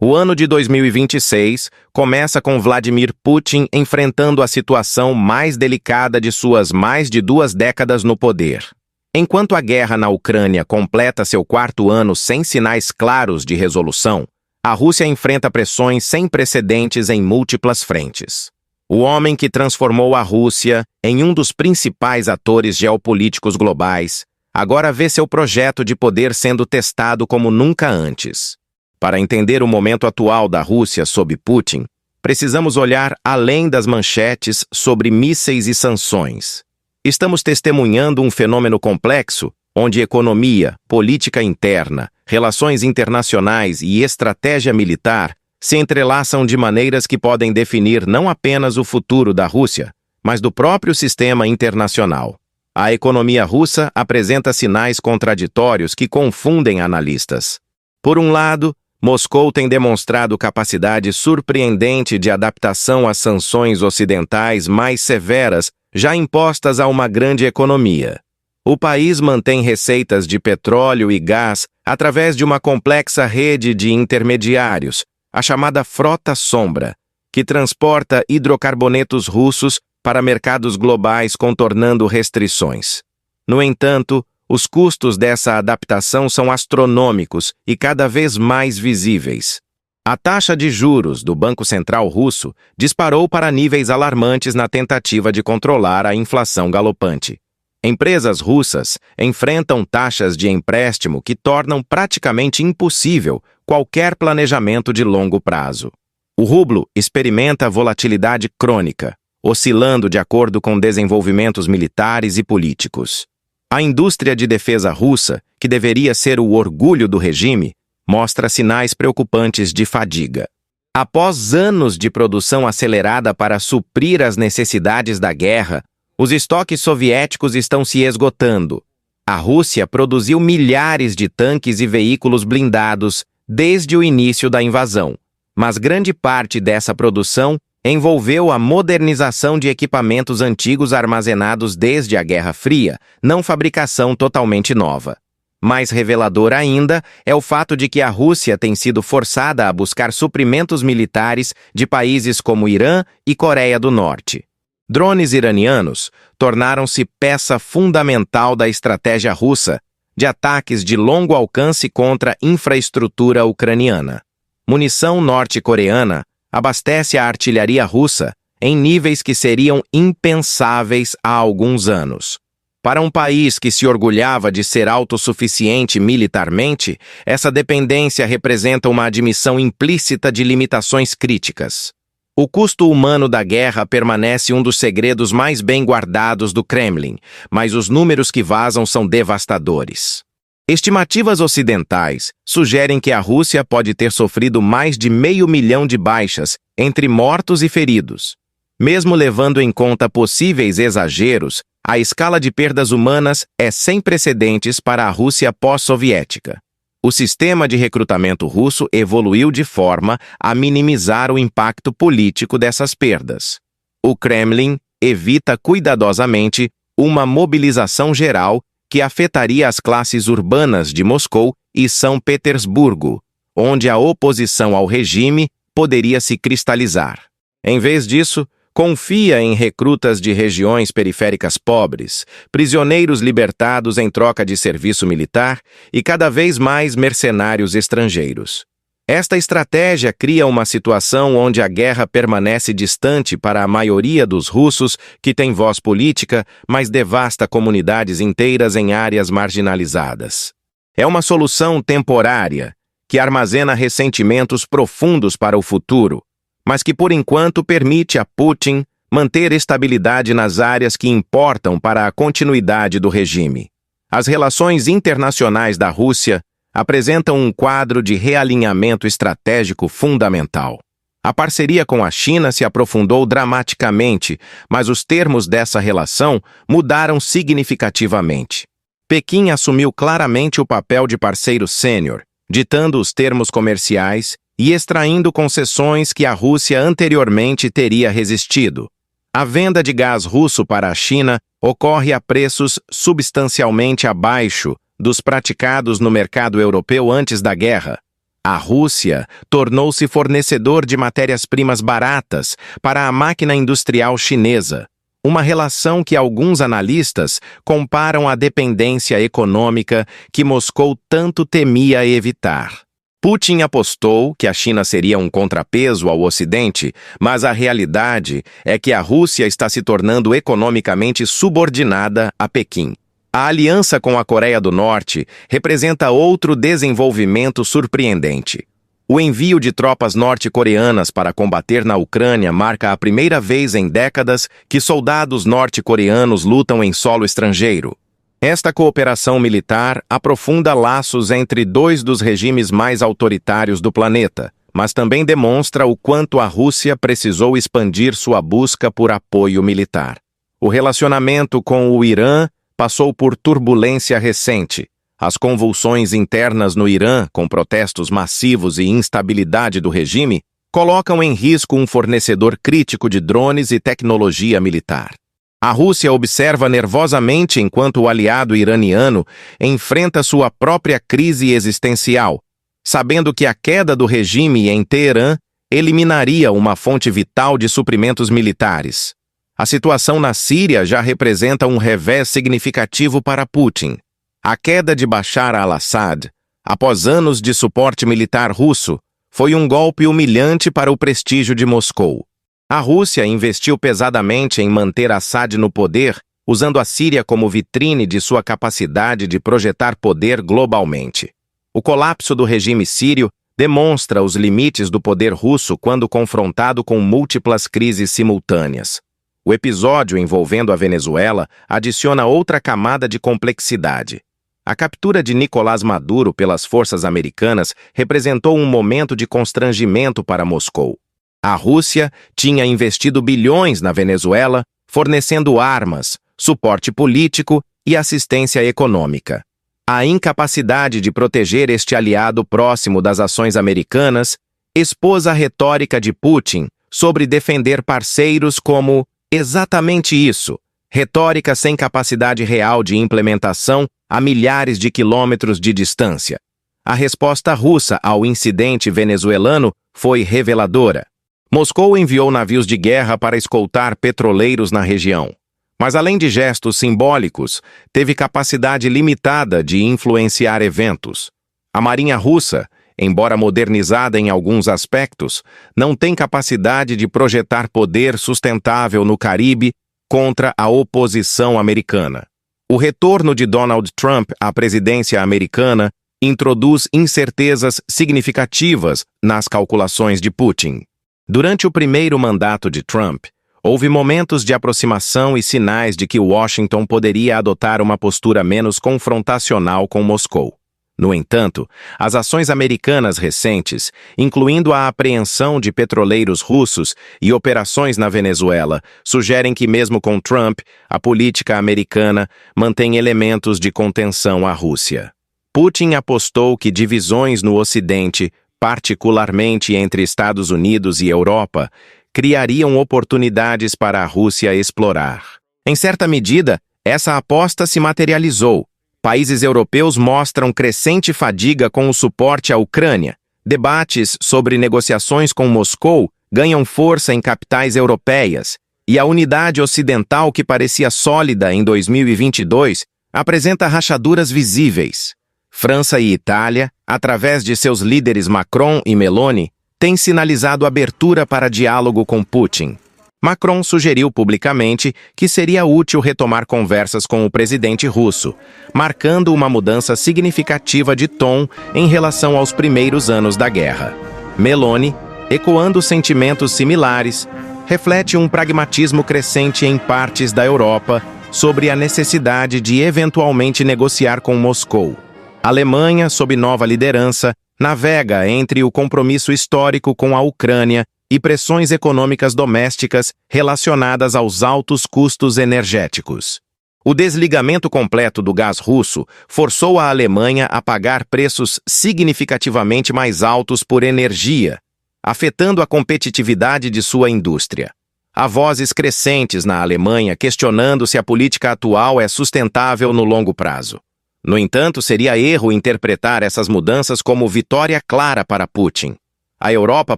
O ano de 2026 começa com Vladimir Putin enfrentando a situação mais delicada de suas mais de 2 décadas no poder. Enquanto a guerra na Ucrânia completa seu 4º ano sem sinais claros de resolução, a Rússia enfrenta pressões sem precedentes em múltiplas frentes. O homem que transformou a Rússia em um dos principais atores geopolíticos globais agora vê seu projeto de poder sendo testado como nunca antes. Para entender o momento atual da Rússia sob Putin, precisamos olhar além das manchetes sobre mísseis e sanções. Estamos testemunhando um fenômeno complexo, onde economia, política interna, relações internacionais e estratégia militar se entrelaçam de maneiras que podem definir não apenas o futuro da Rússia, mas do próprio sistema internacional. A economia russa apresenta sinais contraditórios que confundem analistas. Por um lado, Moscou tem demonstrado capacidade surpreendente de adaptação às sanções ocidentais mais severas já impostas a uma grande economia. O país mantém receitas de petróleo e gás através de uma complexa rede de intermediários, a chamada Frota Sombra, que transporta hidrocarbonetos russos para mercados globais contornando restrições. No entanto, os custos dessa adaptação são astronômicos e cada vez mais visíveis. A taxa de juros do Banco Central russo disparou para níveis alarmantes na tentativa de controlar a inflação galopante. Empresas russas enfrentam taxas de empréstimo que tornam praticamente impossível qualquer planejamento de longo prazo. O rublo experimenta volatilidade crônica, oscilando de acordo com desenvolvimentos militares e políticos. A indústria de defesa russa, que deveria ser o orgulho do regime, mostra sinais preocupantes de fadiga. Após anos de produção acelerada para suprir as necessidades da guerra, os estoques soviéticos estão se esgotando. A Rússia produziu milhares de tanques e veículos blindados desde o início da invasão, mas grande parte dessa produção envolveu a modernização de equipamentos antigos armazenados desde a Guerra Fria, não fabricação totalmente nova. Mais revelador ainda é o fato de que a Rússia tem sido forçada a buscar suprimentos militares de países como Irã e Coreia do Norte. Drones iranianos tornaram-se peça fundamental da estratégia russa de ataques de longo alcance contra infraestrutura ucraniana. Munição norte-coreana abastece a artilharia russa em níveis que seriam impensáveis há alguns anos. Para um país que se orgulhava de ser autossuficiente militarmente, essa dependência representa uma admissão implícita de limitações críticas. O custo humano da guerra permanece um dos segredos mais bem guardados do Kremlin, mas os números que vazam são devastadores. Estimativas ocidentais sugerem que a Rússia pode ter sofrido mais de 500 mil de baixas entre mortos e feridos. Mesmo levando em conta possíveis exageros, a escala de perdas humanas é sem precedentes para a Rússia pós-soviética. O sistema de recrutamento russo evoluiu de forma a minimizar o impacto político dessas perdas. O Kremlin evita cuidadosamente uma mobilização geral que afetaria as classes urbanas de Moscou e São Petersburgo, onde a oposição ao regime poderia se cristalizar. Em vez disso, confia em recrutas de regiões periféricas pobres, prisioneiros libertados em troca de serviço militar e cada vez mais mercenários estrangeiros. Esta estratégia cria uma situação onde a guerra permanece distante para a maioria dos russos que tem voz política, mas devasta comunidades inteiras em áreas marginalizadas. É uma solução temporária que armazena ressentimentos profundos para o futuro, mas que por enquanto permite a Putin manter estabilidade nas áreas que importam para a continuidade do regime. As relações internacionais da Rússia apresentam um quadro de realinhamento estratégico fundamental. A parceria com a China se aprofundou dramaticamente, mas os termos dessa relação mudaram significativamente. Pequim assumiu claramente o papel de parceiro sênior, ditando os termos comerciais e extraindo concessões que a Rússia anteriormente teria resistido. A venda de gás russo para a China ocorre a preços substancialmente abaixo dos praticados no mercado europeu antes da guerra. A Rússia tornou-se fornecedor de matérias-primas baratas para a máquina industrial chinesa, uma relação que alguns analistas comparam à dependência econômica que Moscou tanto temia evitar. Putin apostou que a China seria um contrapeso ao Ocidente, mas a realidade é que a Rússia está se tornando economicamente subordinada a Pequim. A aliança com a Coreia do Norte representa outro desenvolvimento surpreendente. O envio de tropas norte-coreanas para combater na Ucrânia marca a primeira vez em décadas que soldados norte-coreanos lutam em solo estrangeiro. Esta cooperação militar aprofunda laços entre dois dos regimes mais autoritários do planeta, mas também demonstra o quanto a Rússia precisou expandir sua busca por apoio militar. O relacionamento com o Irã passou por turbulência recente. As convulsões internas no Irã, com protestos massivos e instabilidade do regime, colocam em risco um fornecedor crítico de drones e tecnologia militar. A Rússia observa nervosamente enquanto o aliado iraniano enfrenta sua própria crise existencial, sabendo que a queda do regime em Teherã eliminaria uma fonte vital de suprimentos militares. A situação na Síria já representa um revés significativo para Putin. A queda de Bashar al-Assad, após anos de suporte militar russo, foi um golpe humilhante para o prestígio de Moscou. A Rússia investiu pesadamente em manter Assad no poder, usando a Síria como vitrine de sua capacidade de projetar poder globalmente. O colapso do regime sírio demonstra os limites do poder russo quando confrontado com múltiplas crises simultâneas. O episódio envolvendo a Venezuela adiciona outra camada de complexidade. A captura de Nicolás Maduro pelas forças americanas representou um momento de constrangimento para Moscou. A Rússia tinha investido bilhões na Venezuela, fornecendo armas, suporte político e assistência econômica. A incapacidade de proteger este aliado próximo das ações americanas expôs a retórica de Putin sobre defender parceiros como exatamente isso, retórica sem capacidade real de implementação a milhares de quilômetros de distância. A resposta russa ao incidente venezuelano foi reveladora. Moscou enviou navios de guerra para escoltar petroleiros na região. Mas além de gestos simbólicos, teve capacidade limitada de influenciar eventos. A Marinha Russa, embora modernizada em alguns aspectos, não tem capacidade de projetar poder sustentável no Caribe contra a oposição americana. O retorno de Donald Trump à presidência americana introduz incertezas significativas nas calculações de Putin. Durante o primeiro mandato de Trump, houve momentos de aproximação e sinais de que Washington poderia adotar uma postura menos confrontacional com Moscou. No entanto, as ações americanas recentes, incluindo a apreensão de petroleiros russos e operações na Venezuela, sugerem que mesmo com Trump, a política americana mantém elementos de contenção à Rússia. Putin apostou que divisões no Ocidente, particularmente entre Estados Unidos e Europa, criariam oportunidades para a Rússia explorar. Em certa medida, essa aposta se materializou. Países europeus mostram crescente fadiga com o suporte à Ucrânia. Debates sobre negociações com Moscou ganham força em capitais europeias, e a unidade ocidental que parecia sólida em 2022 apresenta rachaduras visíveis. França e Itália, através de seus líderes Macron e Meloni, têm sinalizado abertura para diálogo com Putin. Macron sugeriu publicamente que seria útil retomar conversas com o presidente russo, marcando uma mudança significativa de tom em relação aos primeiros anos da guerra. Meloni, ecoando sentimentos similares, reflete um pragmatismo crescente em partes da Europa sobre a necessidade de eventualmente negociar com Moscou. A Alemanha, sob nova liderança, navega entre o compromisso histórico com a Ucrânia e pressões econômicas domésticas relacionadas aos altos custos energéticos. O desligamento completo do gás russo forçou a Alemanha a pagar preços significativamente mais altos por energia, afetando a competitividade de sua indústria. Há vozes crescentes na Alemanha questionando se a política atual é sustentável no longo prazo. No entanto, seria erro interpretar essas mudanças como vitória clara para Putin. A Europa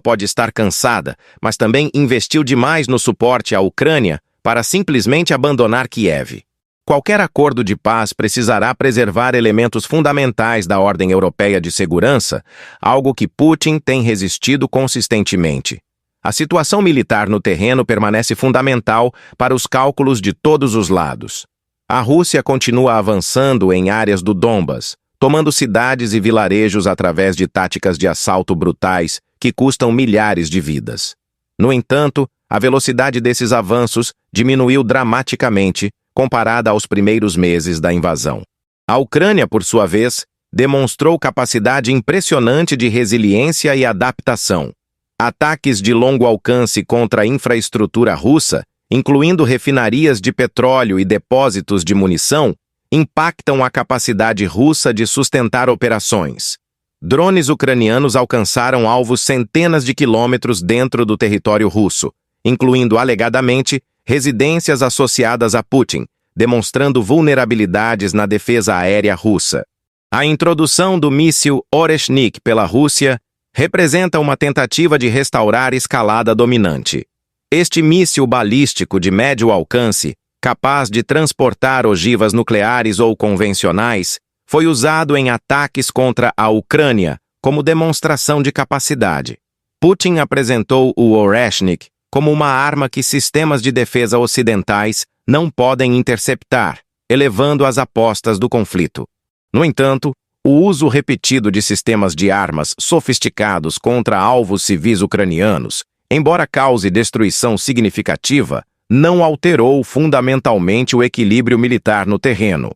pode estar cansada, mas também investiu demais no suporte à Ucrânia para simplesmente abandonar Kiev. Qualquer acordo de paz precisará preservar elementos fundamentais da ordem europeia de segurança, algo que Putin tem resistido consistentemente. A situação militar no terreno permanece fundamental para os cálculos de todos os lados. A Rússia continua avançando em áreas do Donbas, tomando cidades e vilarejos através de táticas de assalto brutais que custam milhares de vidas. No entanto, a velocidade desses avanços diminuiu dramaticamente comparada aos primeiros meses da invasão. A Ucrânia, por sua vez, demonstrou capacidade impressionante de resiliência e adaptação. Ataques de longo alcance contra a infraestrutura russa, incluindo refinarias de petróleo e depósitos de munição, impactam a capacidade russa de sustentar operações. Drones ucranianos alcançaram alvos centenas de quilômetros dentro do território russo, incluindo, alegadamente, residências associadas a Putin, demonstrando vulnerabilidades na defesa aérea russa. A introdução do míssil Oreshnik pela Rússia representa uma tentativa de restaurar escalada dominante. Este míssil balístico de médio alcance, capaz de transportar ogivas nucleares ou convencionais, foi usado em ataques contra a Ucrânia como demonstração de capacidade. Putin apresentou o Oreshnik como uma arma que sistemas de defesa ocidentais não podem interceptar, elevando as apostas do conflito. No entanto, o uso repetido de sistemas de armas sofisticados contra alvos civis ucranianos, embora cause destruição significativa, não alterou fundamentalmente o equilíbrio militar no terreno.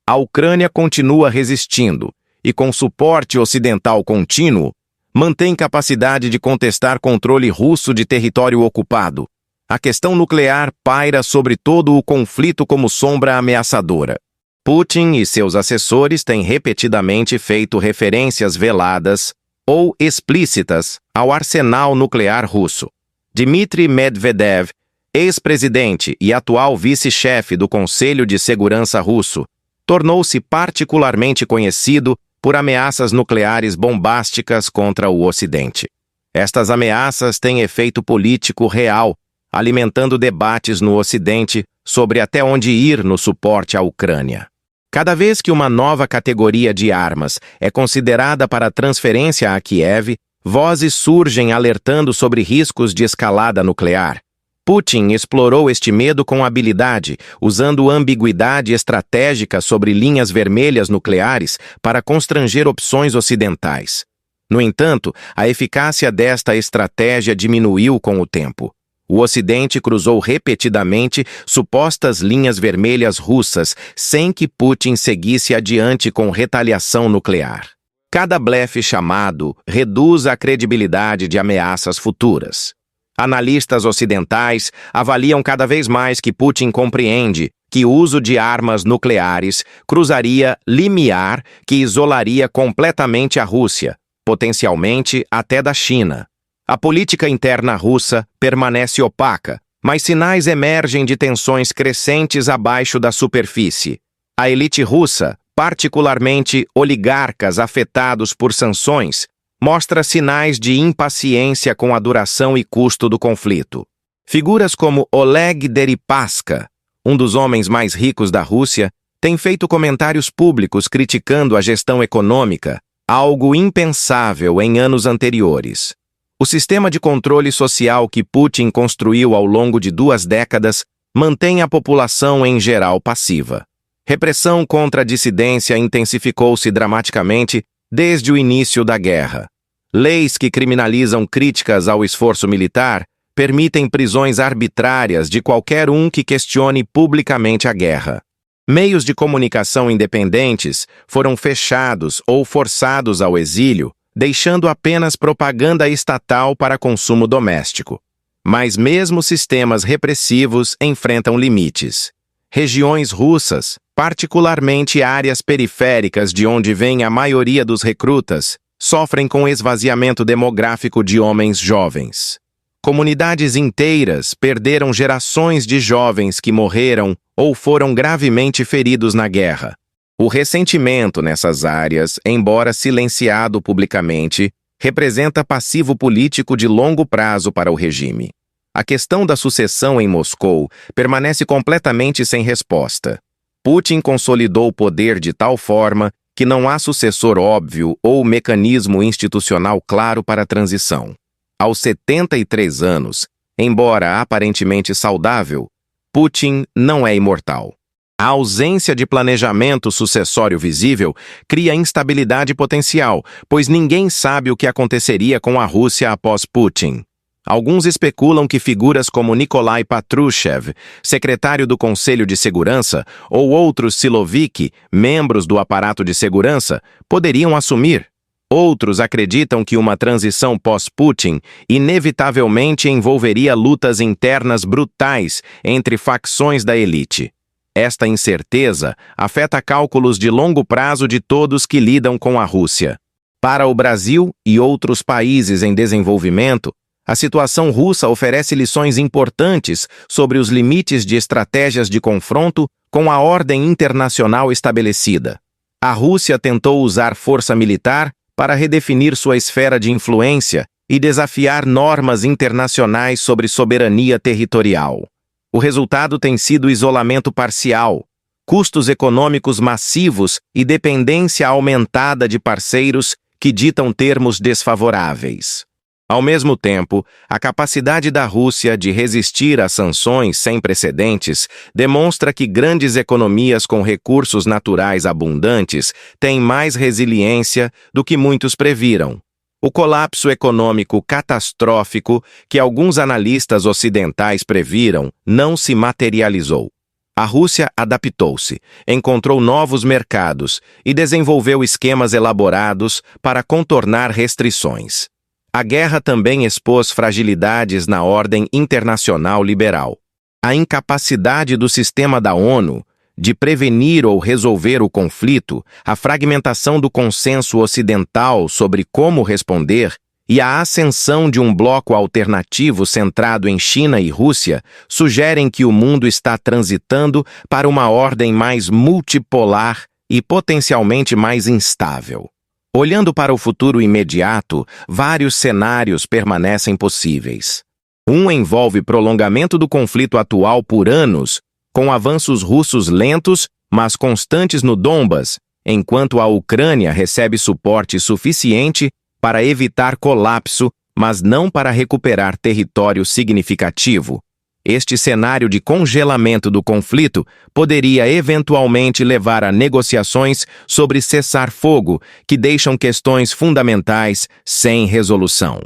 A Ucrânia continua resistindo e, com suporte ocidental contínuo, mantém capacidade de contestar controle russo de território ocupado. A questão nuclear paira sobre todo o conflito como sombra ameaçadora. Putin e seus assessores têm repetidamente feito referências veladas ou explícitas ao arsenal nuclear russo. Dmitry Medvedev, ex-presidente e atual vice-chefe do Conselho de Segurança russo, tornou-se particularmente conhecido por ameaças nucleares bombásticas contra o Ocidente. Estas ameaças têm efeito político real, alimentando debates no Ocidente sobre até onde ir no suporte à Ucrânia. Cada vez que uma nova categoria de armas é considerada para transferência a Kiev, vozes surgem alertando sobre riscos de escalada nuclear. Putin explorou este medo com habilidade, usando ambiguidade estratégica sobre linhas vermelhas nucleares para constranger opções ocidentais. No entanto, a eficácia desta estratégia diminuiu com o tempo. O Ocidente cruzou repetidamente supostas linhas vermelhas russas sem que Putin seguisse adiante com retaliação nuclear. Cada blefe chamado reduz a credibilidade de ameaças futuras. Analistas ocidentais avaliam cada vez mais que Putin compreende que o uso de armas nucleares cruzaria limiar que isolaria completamente a Rússia, potencialmente até da China. A política interna russa permanece opaca, mas sinais emergem de tensões crescentes abaixo da superfície. A elite russa, particularmente oligarcas afetados por sanções, mostra sinais de impaciência com a duração e custo do conflito. Figuras como Oleg Deripaska, um dos homens mais ricos da Rússia, têm feito comentários públicos criticando a gestão econômica, algo impensável em anos anteriores. O sistema de controle social que Putin construiu ao longo de 2 décadas mantém a população em geral passiva. Repressão contra a dissidência intensificou-se dramaticamente desde o início da guerra. Leis que criminalizam críticas ao esforço militar permitem prisões arbitrárias de qualquer um que questione publicamente a guerra. Meios de comunicação independentes foram fechados ou forçados ao exílio, deixando apenas propaganda estatal para consumo doméstico. Mas mesmo sistemas repressivos enfrentam limites. Regiões russas, particularmente áreas periféricas de onde vem a maioria dos recrutas, sofrem com esvaziamento demográfico de homens jovens. Comunidades inteiras perderam gerações de jovens que morreram ou foram gravemente feridos na guerra. O ressentimento nessas áreas, embora silenciado publicamente, representa passivo político de longo prazo para o regime. A questão da sucessão em Moscou permanece completamente sem resposta. Putin consolidou o poder de tal forma que não há sucessor óbvio ou mecanismo institucional claro para a transição. Aos 73 anos, embora aparentemente saudável, Putin não é imortal. A ausência de planejamento sucessório visível cria instabilidade potencial, pois ninguém sabe o que aconteceria com a Rússia após Putin. Alguns especulam que figuras como Nikolai Patrushev, secretário do Conselho de Segurança, ou outros Siloviki, membros do aparato de segurança, poderiam assumir. Outros acreditam que uma transição pós-Putin inevitavelmente envolveria lutas internas brutais entre facções da elite. Esta incerteza afeta cálculos de longo prazo de todos que lidam com a Rússia. Para o Brasil e outros países em desenvolvimento, a situação russa oferece lições importantes sobre os limites de estratégias de confronto com a ordem internacional estabelecida. A Rússia tentou usar força militar para redefinir sua esfera de influência e desafiar normas internacionais sobre soberania territorial. O resultado tem sido isolamento parcial, custos econômicos massivos e dependência aumentada de parceiros que ditam termos desfavoráveis. Ao mesmo tempo, a capacidade da Rússia de resistir a sanções sem precedentes demonstra que grandes economias com recursos naturais abundantes têm mais resiliência do que muitos previram. O colapso econômico catastrófico que alguns analistas ocidentais previram não se materializou. A Rússia adaptou-se, encontrou novos mercados e desenvolveu esquemas elaborados para contornar restrições. A guerra também expôs fragilidades na ordem internacional liberal. A incapacidade do sistema da ONU de prevenir ou resolver o conflito, a fragmentação do consenso ocidental sobre como responder e a ascensão de um bloco alternativo centrado em China e Rússia sugerem que o mundo está transitando para uma ordem mais multipolar e potencialmente mais instável. Olhando para o futuro imediato, vários cenários permanecem possíveis. Um envolve prolongamento do conflito atual por anos, com avanços russos lentos, mas constantes no Donbas, enquanto a Ucrânia recebe suporte suficiente para evitar colapso, mas não para recuperar território significativo. Este cenário de congelamento do conflito poderia eventualmente levar a negociações sobre cessar-fogo que deixam questões fundamentais sem resolução.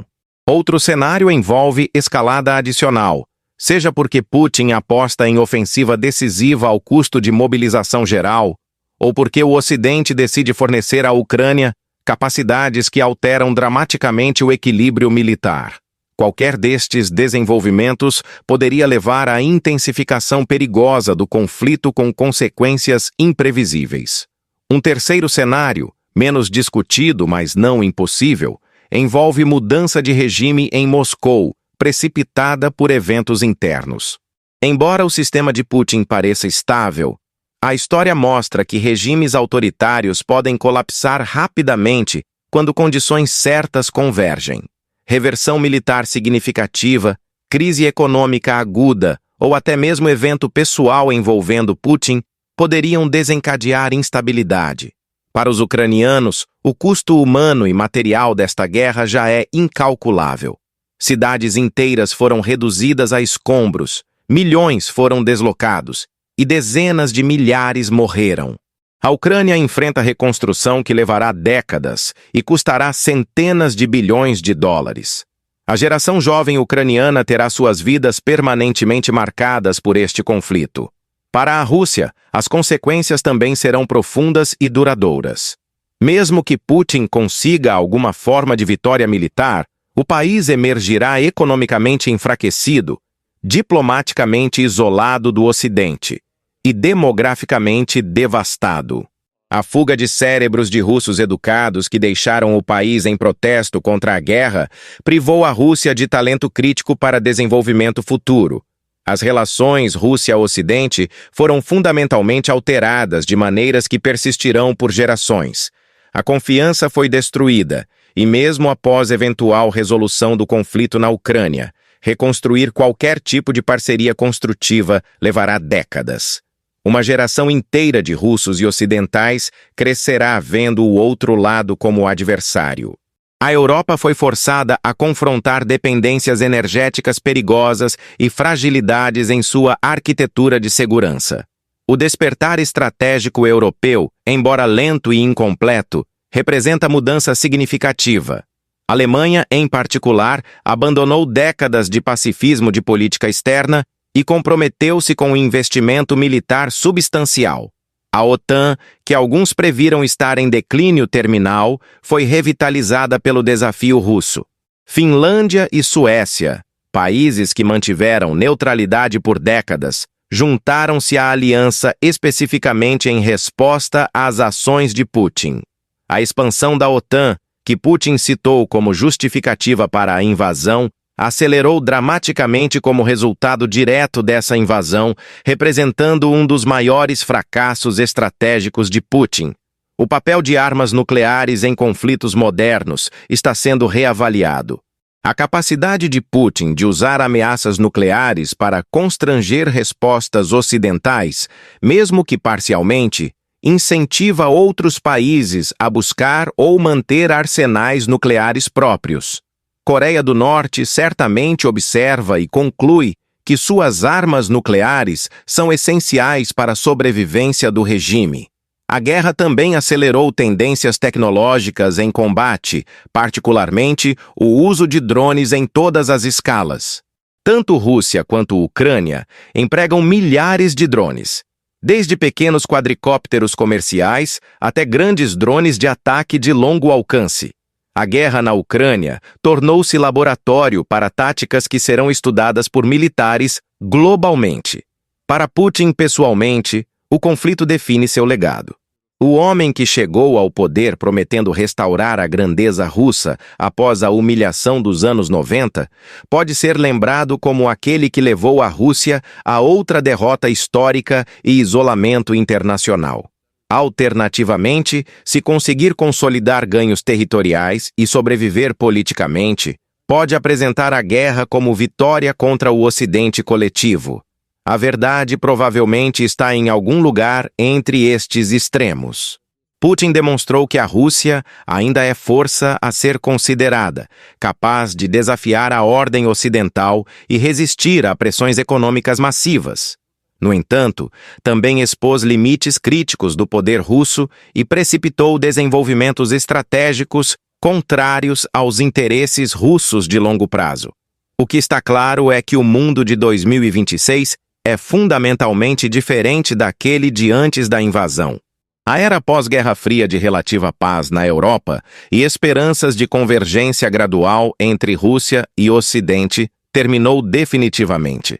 Outro cenário envolve escalada adicional, seja porque Putin aposta em ofensiva decisiva ao custo de mobilização geral, ou porque o Ocidente decide fornecer à Ucrânia capacidades que alteram dramaticamente o equilíbrio militar. Qualquer destes desenvolvimentos poderia levar à intensificação perigosa do conflito com consequências imprevisíveis. Um terceiro cenário, menos discutido, mas não impossível, envolve mudança de regime em Moscou, precipitada por eventos internos. Embora o sistema de Putin pareça estável, a história mostra que regimes autoritários podem colapsar rapidamente quando condições certas convergem. Reversão militar significativa, crise econômica aguda ou até mesmo evento pessoal envolvendo Putin poderiam desencadear instabilidade. Para os ucranianos, o custo humano e material desta guerra já é incalculável. Cidades inteiras foram reduzidas a escombros, milhões foram deslocados e dezenas de milhares morreram. A Ucrânia enfrenta reconstrução que levará décadas e custará centenas de bilhões de dólares. A geração jovem ucraniana terá suas vidas permanentemente marcadas por este conflito. Para a Rússia, as consequências também serão profundas e duradouras. Mesmo que Putin consiga alguma forma de vitória militar, o país emergirá economicamente enfraquecido, diplomaticamente isolado do Ocidente e demograficamente devastado. A fuga de cérebros de russos educados que deixaram o país em protesto contra a guerra privou a Rússia de talento crítico para desenvolvimento futuro. As relações Rússia-Ocidente foram fundamentalmente alteradas de maneiras que persistirão por gerações. A confiança foi destruída, e mesmo após eventual resolução do conflito na Ucrânia, reconstruir qualquer tipo de parceria construtiva levará décadas. Uma geração inteira de russos e ocidentais crescerá vendo o outro lado como adversário. A Europa foi forçada a confrontar dependências energéticas perigosas e fragilidades em sua arquitetura de segurança. O despertar estratégico europeu, embora lento e incompleto, representa mudança significativa. A Alemanha, em particular, abandonou décadas de pacifismo de política externa e comprometeu-se com um investimento militar substancial. A OTAN, que alguns previram estar em declínio terminal, foi revitalizada pelo desafio russo. Finlândia e Suécia, países que mantiveram neutralidade por décadas, juntaram-se à aliança especificamente em resposta às ações de Putin. A expansão da OTAN, que Putin citou como justificativa para a invasão, acelerou dramaticamente como resultado direto dessa invasão, representando um dos maiores fracassos estratégicos de Putin. O papel de armas nucleares em conflitos modernos está sendo reavaliado. A capacidade de Putin de usar ameaças nucleares para constranger respostas ocidentais, mesmo que parcialmente, incentiva outros países a buscar ou manter arsenais nucleares próprios. Coreia do Norte certamente observa e conclui que suas armas nucleares são essenciais para a sobrevivência do regime. A guerra também acelerou tendências tecnológicas em combate, particularmente o uso de drones em todas as escalas. Tanto Rússia quanto Ucrânia empregam milhares de drones, desde pequenos quadricópteros comerciais até grandes drones de ataque de longo alcance. A guerra na Ucrânia tornou-se laboratório para táticas que serão estudadas por militares globalmente. Para Putin, pessoalmente, o conflito define seu legado. O homem que chegou ao poder prometendo restaurar a grandeza russa após a humilhação dos anos 90 pode ser lembrado como aquele que levou a Rússia a outra derrota histórica e isolamento internacional. Alternativamente, se conseguir consolidar ganhos territoriais e sobreviver politicamente, pode apresentar a guerra como vitória contra o Ocidente coletivo. A verdade provavelmente está em algum lugar entre estes extremos. Putin demonstrou que a Rússia ainda é força a ser considerada, capaz de desafiar a ordem ocidental e resistir a pressões econômicas massivas. No entanto, também expôs limites críticos do poder russo e precipitou desenvolvimentos estratégicos contrários aos interesses russos de longo prazo. O que está claro é que o mundo de 2026 é fundamentalmente diferente daquele de antes da invasão. A era pós-Guerra Fria de relativa paz na Europa e esperanças de convergência gradual entre Rússia e Ocidente terminou definitivamente.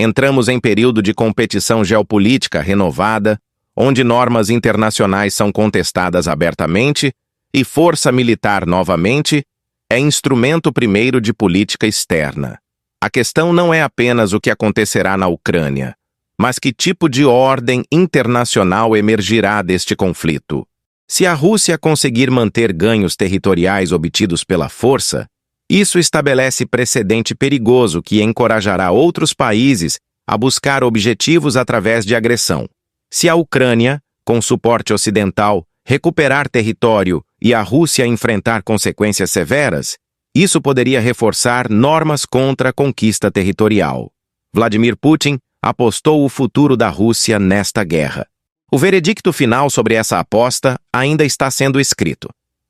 Entramos em período de competição geopolítica renovada, onde normas internacionais são contestadas abertamente e força militar novamente é instrumento primeiro de política externa. A questão não é apenas o que acontecerá na Ucrânia, mas que tipo de ordem internacional emergirá deste conflito. Se a Rússia conseguir manter ganhos territoriais obtidos pela força, isso estabelece precedente perigoso que encorajará outros países a buscar objetivos através de agressão. Se a Ucrânia, com suporte ocidental, recuperar território e a Rússia enfrentar consequências severas, isso poderia reforçar normas contra a conquista territorial. Vladimir Putin apostou o futuro da Rússia nesta guerra. O veredicto final sobre essa aposta ainda está sendo escrito,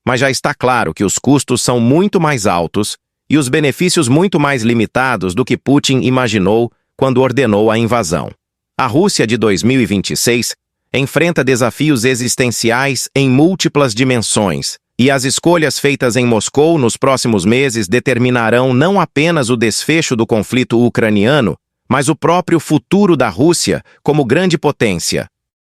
mas já está claro que os custos são muito mais altos e os benefícios muito mais limitados do que Putin imaginou quando ordenou a invasão. A Rússia de 2026 enfrenta desafios existenciais em múltiplas dimensões, e as escolhas feitas em Moscou nos próximos meses determinarão não apenas o desfecho do conflito ucraniano, mas o próprio futuro da Rússia como grande potência.